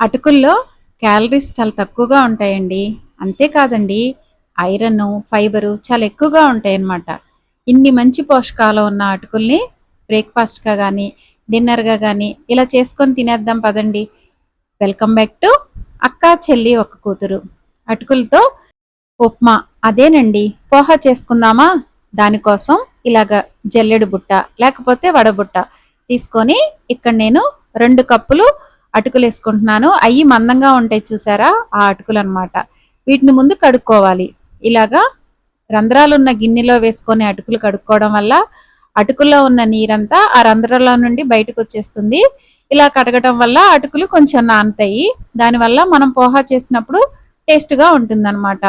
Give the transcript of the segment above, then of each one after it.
అటుకుల్లో calories చాలా తక్కువగా ఉంటాయండి. అంతే కాదండి, ఐరన్, ఫైబరు చాలా ఎక్కువగా ఉంటాయన్నమాట. ఇన్ని మంచి పోషకాలు ఉన్న అటుకుల్ని బ్రేక్‌ఫాస్ట్‌గా గానీ, డిన్నర్‌గా గానీ ఇలా చేసుకొని తినేద్దాం పదండి. వెల్కమ్ బ్యాక్ టు అక్కా, చెల్లి, ఒక్క కూతురు. అటుకులతో ఉప్మా. అదేనండి, పోహా చేసుకుందామా? దానికోసం ఇలాగ జల్లెడు బుట్ట లేకపోతే వడబుట్ట తీసుకొని ఇక్కడ నేను 2 కప్పులు అటుకులేసుకుంటున్నాను. అయ్యి మందంగా ఉంటాయి చూసారా? ఆ అటుకులనమాట. వీటిని ముందు కడుక్కోవాలి. ఇలాగా రంధ్రాలున్న గిన్నెలో వేసుకొని అటుకులు కడుక్కోవడం వల్ల అటుకుల్లో ఉన్న నీరంతా ఆ రంధ్రాల నుండి బయటకొచ్చేస్తుంది. ఇలా కడగటం వల్ల అటుకులు కొంచెం నానతాయి. దానివల్ల మనం పోహా చేసినప్పుడు టేస్ట్‌గా ఉంటుందనమాట.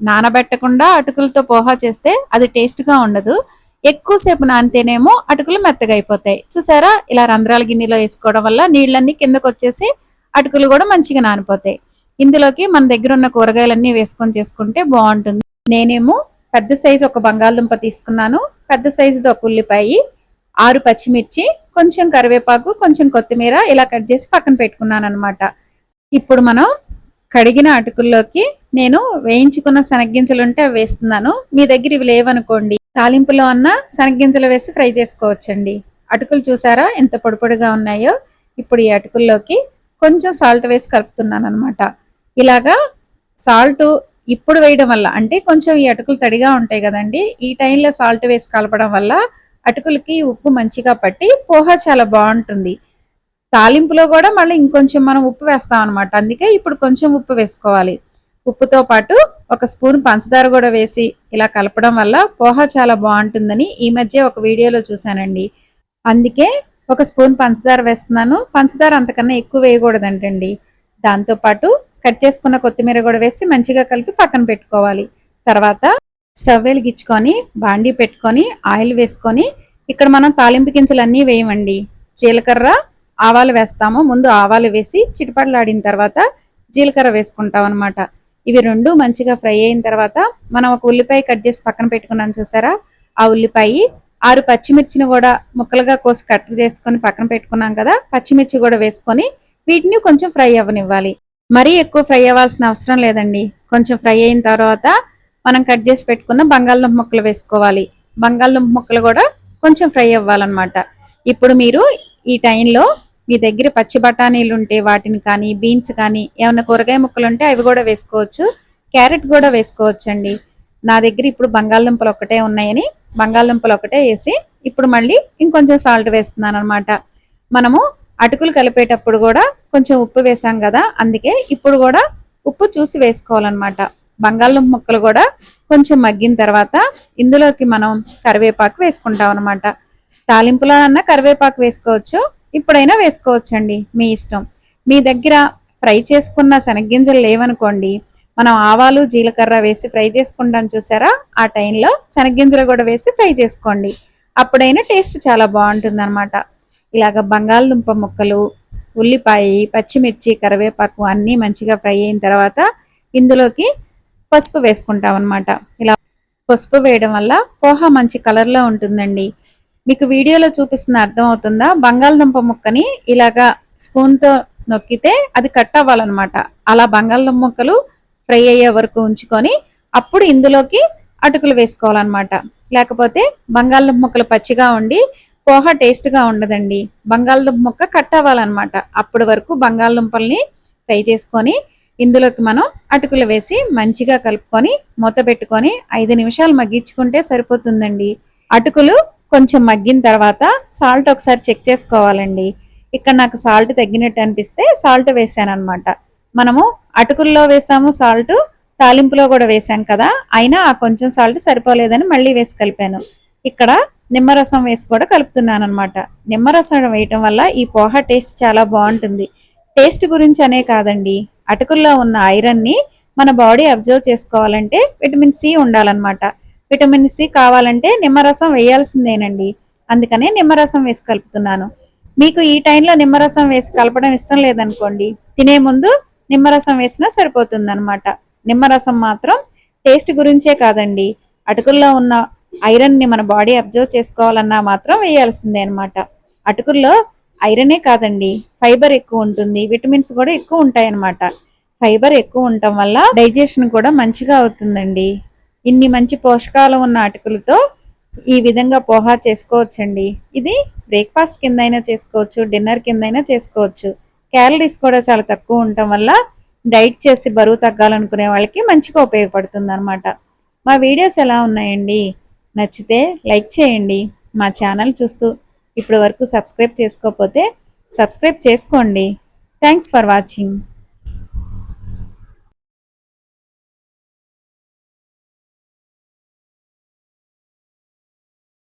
నానబెట్టకుండా అటుకులతో పోహా చేస్తే అది టేస్ట్‌గా ఉండదు. ఎక్కువ సేపు నానితేనేమో అటుకులు మెత్తగైపోతాయి. చూసారా? ఇలా రంధ్రాల గిన్నెలో ఏసుకోవడం వల్ల నీళ్ళన్నీ కిందకొచ్చేసి అటుకులు గూడా మంచిగా నానిపోతాయి. ఇందులోకి మన దగ్గరున్న కూరగాయలన్నీ వేసుకొని చేసుకుంటే బావుంటుంది. నేనేమో పెద్ద సైజు ఒక బంగాళదుంప తీసుకున్నాను. పెద్ద సైజుది ఒక ఉల్లిపాయి, 6 పచ్చిమిర్చి, కొంచెం కరివేపాకు, కొంచెం కొత్తిమీర ఇలా కట్ చేసి పక్కన పెట్టుకున్నాననమాట. ఇప్పుడు మనం కడిగిన అటుకుల్లోకి నేను వేయించుకున్న శనగ్గింజలుంటే అవి వేస్తున్నాను. మీ దగ్గర ఇవి లేవనుకోండి, తాలింపులో అన్న శనగ్గింజలు వేసి ఫ్రై చేసుకోవచ్చండి. అటుకులు చూసారా ఎంత పొడి పొడిగా ఉన్నాయో? ఇప్పుడు ఈ అటుకుల్లోకి కొంచెం సాల్ట్ వేసి కలుపుతున్నాననమాట. ఇలాగా సాల్టు ఇప్పుడు వేయడం వల్ల అంటే కొంచెం ఈ అటుకులు తడిగా ఉంటాయి గదండీ! ఈ టైంలో సాల్ట్ వేసి కలపడం వల్ల అటుకులకి ఉప్పు మంచిగా పట్టి పోహా చాలా బావుంటుంది. తాలింపులో గూడా మళ్ళీ ఇంకొంచెం మనం ఉప్పు వేస్తామనమాట. అందుకే ఇప్పుడు కొంచెం ఉప్పు వేసుకోవాలి. ఉప్పుతో పాటు ఒక స్పూన్ పంచదార గూడా వేసి ఇలా కలపడం వల్ల పోహా చాలా బావుంటుందని ఈ మధ్య ఒక వీడియోలో చూశానండి. అందుకే ఒక స్పూన్ పంచదార వేస్తున్నాను. పంచదార అంతకన్నా ఎక్కువ వేయకూడదంటండి. దాంతో పాటు కట్ చేసుకున్న కొత్తిమీర గూడా వేసి మంచిగా కలిపి పక్కన పెట్టుకోవాలి. తర్వాత స్టవ్ వెలిగించుకొని బాండీ పెట్టుకొని ఆయిల్ వేసుకొని ఇక్కడ మనం తాలింపు గింజలన్నీ వేయమండి. జీలకర్ర, ఆవాలు వేస్తాము. ముందు ఆవాలు వేసి చిటపటలాడిన తర్వాత జీలకర్ర వేసుకుంటామనమాట. ఇవి 2 మంచిగా ఫ్రై అయిన తర్వాత మనం ఒక ఉల్లిపాయ కట్ చేసి పక్కన పెట్టుకున్నాం చూసారా? ఆ ఉల్లిపాయి, 6 పచ్చిమిర్చిని గూడా ముక్కలుగా కోసి కట్ చేసుకొని పక్కన పెట్టుకున్నాం కదా! పచ్చిమిర్చి గూడా వేసుకొని వీటిని కొంచెం ఫ్రై అవ్వనివ్వాలి. మరీ ఎక్కువ ఫ్రై అవ్వాల్సిన అవసరం లేదండి. కొంచెం ఫ్రై అయిన తర్వాత మనం కట్ చేసి పెట్టుకున్న బంగాళదుంప ముక్కలు వేసుకోవాలి. బంగాళదుంప ముక్కలు గూడా కొంచెం ఫ్రై అవ్వాలనమాట. ఇప్పుడు మీరు ఈ టైంలో మీ దగ్గర పచ్చి బఠానీలుంటే వాటిని కానీ, బీన్స్ కానీ, ఏమన్నా కూరగాయ ముక్కలుంటే అవి గూడా వేసుకోవచ్చు. క్యారెట్ గూడా వేసుకోవచ్చండి. నా దగ్గర ఇప్పుడు బంగాళదుంపలు ఒక్కటే ఉన్నాయని బంగాళదుంపలు ఒకటే ఏసి ఇప్పుడు మళ్ళీ ఇంకొంచెం సాల్ట్ వేస్తున్నాననమాట. మనము అటుకులు కలిపేటప్పుడు గూడా కొంచెం ఉప్పు వేసాం గదా! అందుకే ఇప్పుడు గూడా ఉప్పు చూసి వేసుకోవాలనమాట. బంగాళదుంప ముక్కలు గూడా కొంచెం మగ్గిన తర్వాత ఇందులోకి మనం కరివేపాకు వేసుకుంటామనమాట. తాలింపులో అన్నా కరివేపాకు వేసుకోవచ్చు. ఇప్పుడైనా వేసుకోవచ్చండి మీ ఇష్టం. మీ దగ్గర ఫ్రై చేసుకున్న శనగ్గింజలు లేవనుకోండి, మనం ఆవాలు, జీలకర్ర వేసి ఫ్రై చేసుకుంటాం చూసారా? ఆ టైంలో శనగ్గింజలు గూడా వేసి ఫ్రై చేసుకోండి. అప్పుడైనా టేస్ట్ చాలా బావుంటుందనమాట. ఇలాగ బంగాళదుంప ముక్కలు, ఉల్లిపాయి, పచ్చిమిర్చి, కరివేపాకు అన్నీ మంచిగా ఫ్రై అయిన తర్వాత ఇందులోకి పసుపు వేసుకుంటామనమాట. ఇలా పసుపు వేయడం వల్ల పోహా మంచి కలర్‌లో ఉంటుందండి. మీకు వీడియోలో చూపిస్తుంది అర్థమవుతుందా? బంగాళదుంప ముక్కని ఇలాగా స్పూన్‌తో నొక్కితే అది కట్ అవ్వాలనమాట. అలా బంగాళదుంప ముక్కలు ఫ్రై అయ్యే వరకు ఉంచుకొని అప్పుడు ఇందులోకి అటుకులు వేసుకోవాలనమాట. లేకపోతే బంగాళదుంప ముక్కలు పచ్చిగా ఉండి పోహా టేస్ట్‌గా ఉండదండి. బంగాళదుంప ముక్క కట్ అవ్వాలనమాట. అప్పటి వరకు బంగాళదుంపల్ని ఫ్రై చేసుకొని ఇందులోకి మనం అటుకులు వేసి మంచిగా కలుపుకొని మూత పెట్టుకొని 5 నిమిషాలు మగ్గించుకుంటే సరిపోతుందండి. అటుకులు కొంచెం మగ్గిన తర్వాత సాల్ట్ ఒకసారి చెక్ చేసుకోవాలండి. ఇక్కడ నాకు సాల్ట్ తగ్గినట్టు అనిపిస్తే సాల్ట్ వేసాననమాట. మనము అటుకుల్లో వేసాము సాల్టు, తాలింపులో గూడా వేసాం కదా! అయినా ఆ కొంచెం సాల్ట్ సరిపోలేదని మళ్ళీ వేసి కలిపాను. ఇక్కడ నిమ్మరసం వేసి కూడా కలుపుతున్నాననమాట. నిమ్మరసం వేయటం వల్ల ఈ పోహా టేస్ట్ చాలా బావుంటుంది. టేస్ట్ గురించి అనే కాదండి, అటుకుల్లో ఉన్న ఐరన్‌ని మన బాడీ అబ్జర్వ్ చేసుకోవాలంటే విటమిన్ సి ఉండాలనమాట. విటమిన్ సి కావాలంటే నిమ్మరసం వేయాల్సిందేనండి. అందుకనే నిమ్మరసం వేసి కలుపుతున్నాను. మీకు ఈ టైంలో నిమ్మరసం వేసి కలపడం ఇష్టం లేదనుకోండి, తినే ముందు నిమ్మరసం వేసినా సరిపోతుందనమాట. నిమ్మరసం మాత్రం టేస్ట్ గురించే కాదండి, అటుకుల్లో ఉన్న ఐరన్‌ని మన బాడీ అబ్జర్వ్ చేసుకోవాలన్నా మాత్రం వేయాల్సిందే అనమాట. అటుకుల్లో ఐరనే కాదండి, ఫైబర్ ఎక్కువ ఉంటుంది, విటమిన్స్ కూడా ఎక్కువ ఉంటాయన్నమాట. ఫైబర్ ఎక్కువ ఉండటం వల్ల డైజెషన్ కూడా మంచిగా అవుతుందండి. ఇన్ని మంచి పోషకాలు ఉన్న అటుకులతో ఈ విధంగా పోహా చేసుకోవచ్చండి. ఇది బ్రేక్ఫాస్ట్ కిందైనా చేసుకోవచ్చు, డిన్నర్ కిందైనా చేసుకోవచ్చు. క్యాలరీస్ కూడా చాలా తక్కువ ఉండటం వల్ల డైట్ చేసి బరువు తగ్గాలనుకునే వాళ్ళకి మంచిగా ఉపయోగపడుతుంది అనమాట. మా వీడియోస్ ఎలా ఉన్నాయండి? నచ్చితే లైక్ చేయండి. మా ఛానల్ చూస్తూ ఇప్పటి వరకు సబ్స్క్రైబ్ చేసుకోకపోతే సబ్స్క్రైబ్ చేసుకోండి. Thanks for watching.